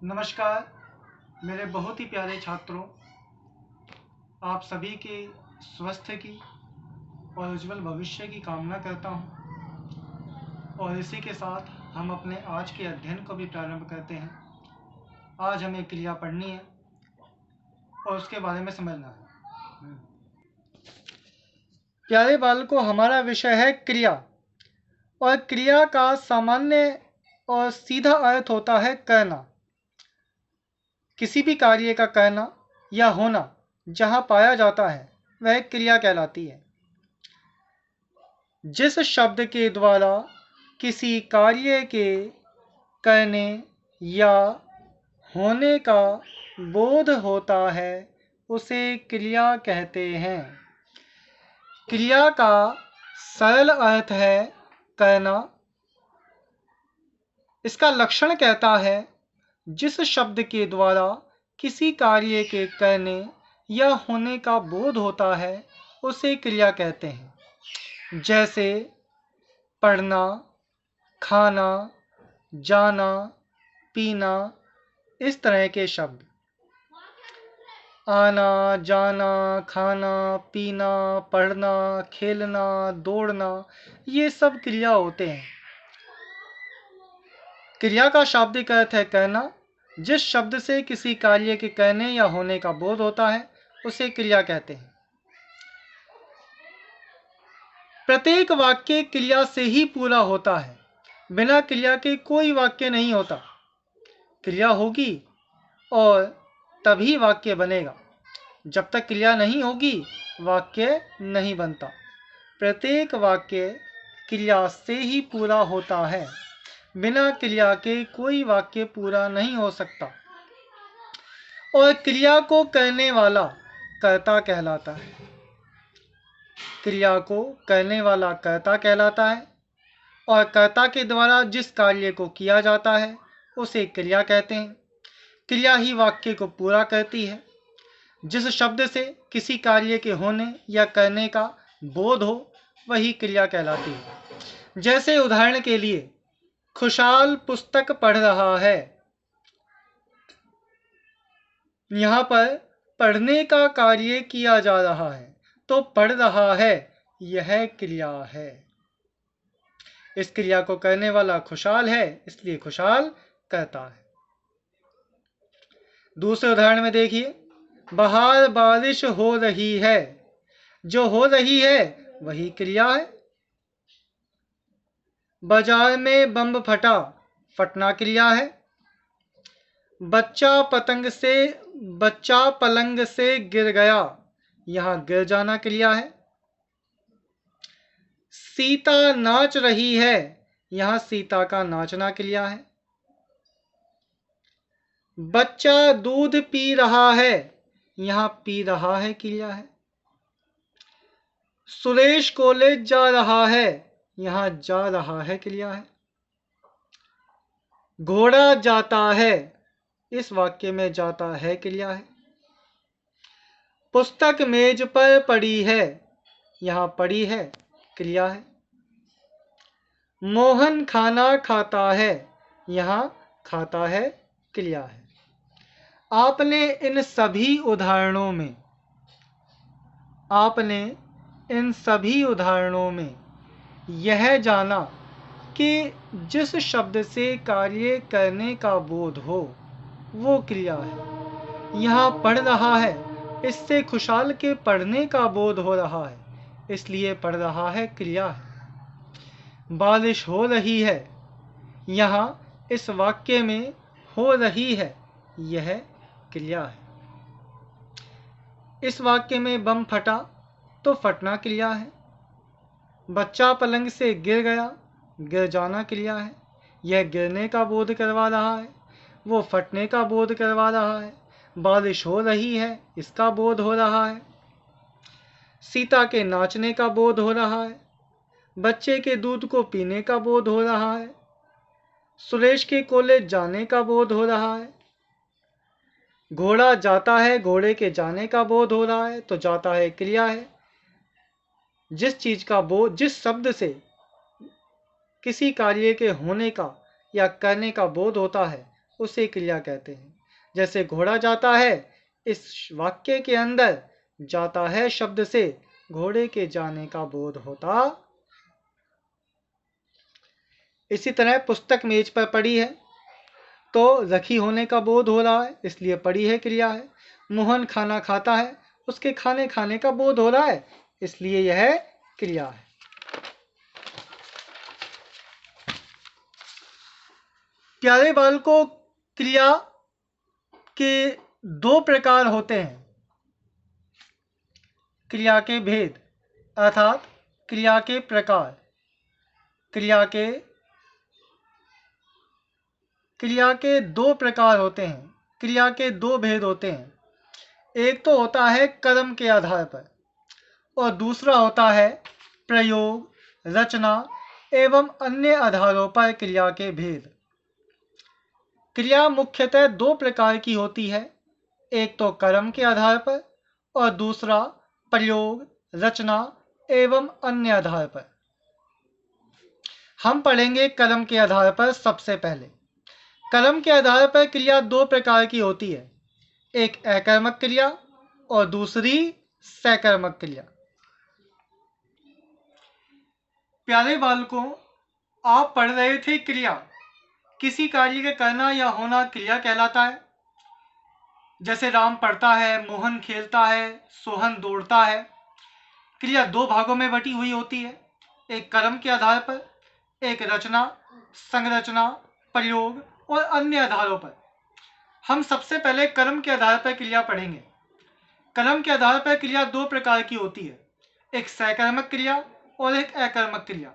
नमस्कार मेरे बहुत ही प्यारे छात्रों, आप सभी के स्वास्थ्य की और उज्जवल भविष्य की कामना करता हूँ। और इसी के साथ हम अपने आज के अध्ययन को भी प्रारंभ करते हैं। आज हमें क्रिया पढ़नी है और उसके बारे में समझना है। प्यारे बालकों, हमारा विषय है क्रिया। और क्रिया का सामान्य और सीधा अर्थ होता है करना। किसी भी कार्य का करना या होना जहाँ पाया जाता है वह क्रिया कहलाती है। जिस शब्द के द्वारा किसी कार्य के करने या होने का बोध होता है उसे क्रिया कहते हैं। क्रिया का सरल अर्थ है करना। इसका लक्षण कहता है जिस शब्द के द्वारा किसी कार्य के करने या होने का बोध होता है उसे क्रिया कहते हैं। जैसे पढ़ना, खाना, जाना, पीना, इस तरह के शब्द। आना, जाना, खाना, पीना, पढ़ना, खेलना, दौड़ना, ये सब क्रिया होते हैं। क्रिया का शाब्दिक अर्थ है करना। जिस शब्द से किसी कार्य के करने या होने का बोध होता है उसे क्रिया कहते हैं। प्रत्येक वाक्य क्रिया से ही पूरा होता है। बिना क्रिया के कोई वाक्य नहीं होता। क्रिया होगी और तभी वाक्य बनेगा। जब तक क्रिया नहीं होगी वाक्य नहीं बनता। प्रत्येक वाक्य क्रिया से ही पूरा होता है। बिना क्रिया के कोई वाक्य पूरा नहीं हो सकता। और क्रिया को करने वाला कर्ता कहलाता है। क्रिया को करने वाला कर्ता कहलाता है। और कर्ता के द्वारा जिस कार्य को किया जाता है उसे क्रिया कहते हैं। क्रिया ही वाक्य को पूरा करती है। जिस शब्द से किसी कार्य के होने या करने का बोध हो वही क्रिया कहलाती है। जैसे उदाहरण के लिए, खुशहाल पुस्तक पढ़ रहा है। यहाँ पर पढ़ने का कार्य किया जा रहा है तो पढ़ रहा है यह क्रिया है। इस क्रिया को करने वाला खुशहाल है इसलिए खुशहाल करता है। दूसरे उदाहरण में देखिए, बाहर बारिश हो रही है। जो हो रही है वही क्रिया है। बाजार में बम फटा, फटना क्रिया है। बच्चा पलंग से गिर गया, यहाँ गिर जाना क्रिया है। सीता नाच रही है, यहाँ सीता का नाचना क्रिया है। बच्चा दूध पी रहा है, यहाँ पी रहा है क्रिया है। सुरेश कॉलेज जा रहा है, यहाँ जा रहा है क्रिया है। घोड़ा जाता है, इस वाक्य में जाता है क्रिया है। पुस्तक मेज पर पड़ी है, यहाँ पड़ी है क्रिया है। मोहन खाना खाता है, यहाँ खाता है क्रिया है। आपने इन सभी उदाहरणों में यह जाना कि जिस शब्द से कार्य करने का बोध हो वो क्रिया है। यहाँ पढ़ रहा है, इससे खुशहाल के पढ़ने का बोध हो रहा है इसलिए पढ़ रहा है क्रिया है। बारिश हो रही है, यहाँ इस वाक्य में हो रही है यह क्रिया है। इस वाक्य में बम फटा तो फटना क्रिया है। बच्चा पलंग से गिर गया, गिर जाना क्रिया है। यह गिरने का बोध करवा रहा है, वो फटने का बोध करवा रहा है। बारिश हो रही है, इसका बोध हो रहा है। सीता के नाचने का बोध हो रहा है। बच्चे के दूध को पीने का बोध हो रहा है। सुरेश के कॉलेज जाने का बोध हो रहा है। घोड़ा जाता है, घोड़े के जाने का बोध हो रहा है तो जाता है क्रिया है। जिस शब्द से किसी कार्य के होने का या करने का बोध होता है उसे क्रिया कहते हैं। जैसे घोड़ा जाता है, इस वाक्य के अंदर जाता है शब्द से घोड़े के जाने का बोध होता। इसी तरह पुस्तक मेज पर पड़ी है तो रखी होने का बोध हो रहा है, इसलिए पड़ी है क्रिया है। मोहन खाना खाता है, उसके खाने खाने का बोध हो रहा है, इसलिए यह क्रिया है। प्यारे बालकों, क्रिया के दो प्रकार होते हैं। क्रिया के भेद अर्थात क्रिया के प्रकार। क्रिया के दो प्रकार होते हैं, क्रिया के दो भेद होते हैं। एक तो होता है कर्म के आधार पर और दूसरा होता है प्रयोग, रचना एवं अन्य आधारों पर क्रिया के भेद। क्रिया मुख्यतः दो प्रकार की होती है, एक तो कर्म के आधार पर और दूसरा प्रयोग, रचना एवं अन्य आधार पर। हम पढ़ेंगे कर्म के आधार पर। सबसे पहले कर्म के आधार पर क्रिया दो प्रकार की होती है, एक अकर्मक क्रिया और दूसरी सकर्मक क्रिया। प्यारे बालकों, आप पढ़ रहे थे क्रिया। किसी कार्य के करना या होना क्रिया कहलाता है। जैसे राम पढ़ता है, मोहन खेलता है, सोहन दौड़ता है। क्रिया दो भागों में बटी हुई होती है, एक कर्म के आधार पर, एक रचना, संरचना, प्रयोग और अन्य आधारों पर। हम सबसे पहले कर्म के आधार पर क्रिया पढ़ेंगे। कर्म के आधार पर क्रिया दो प्रकार की होती है, एक सकर्मक क्रिया और एक अकर्मक क्रिया।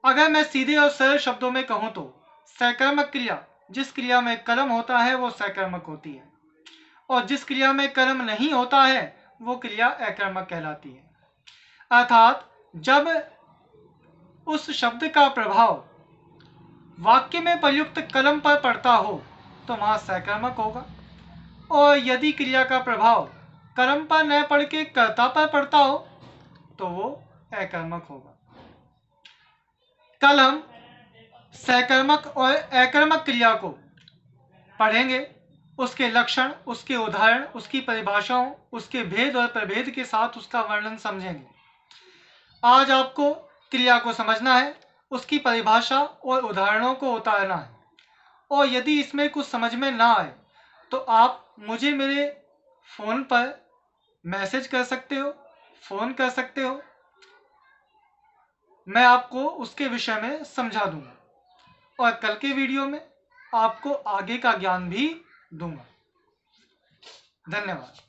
अगर मैं सीधे और सरल शब्दों में कहूं तो सकर्मक क्रिया, जिस क्रिया में कर्म होता है वो सकर्मक होती है, और जिस क्रिया में कर्म नहीं होता है वो क्रिया अकर्मक कहलाती है। अर्थात जब उस शब्द का प्रभाव वाक्य में प्रयुक्त कर्म पर पड़ता हो तो वहां सकर्मक होगा, और यदि क्रिया का प्रभाव कर्म पर न पड़ के कर्ता पर पड़ता हो तो वो अकर्मक होगा। कल हम सकर्मक और अकर्मक क्रिया को पढ़ेंगे, उसके लक्षण, उसके उदाहरण, उसकी परिभाषाओं, उसके भेद और प्रभेद के साथ उसका वर्णन समझेंगे। आज आपको क्रिया को समझना है, उसकी परिभाषा और उदाहरणों को उतारना है, और यदि इसमें कुछ समझ में ना आए तो आप मुझे मेरे फ़ोन पर मैसेज कर सकते हो, फ़ोन कर सकते हो, मैं आपको उसके विषय में समझा दूंगा और कल के वीडियो में आपको आगे का ज्ञान भी दूंगा। धन्यवाद।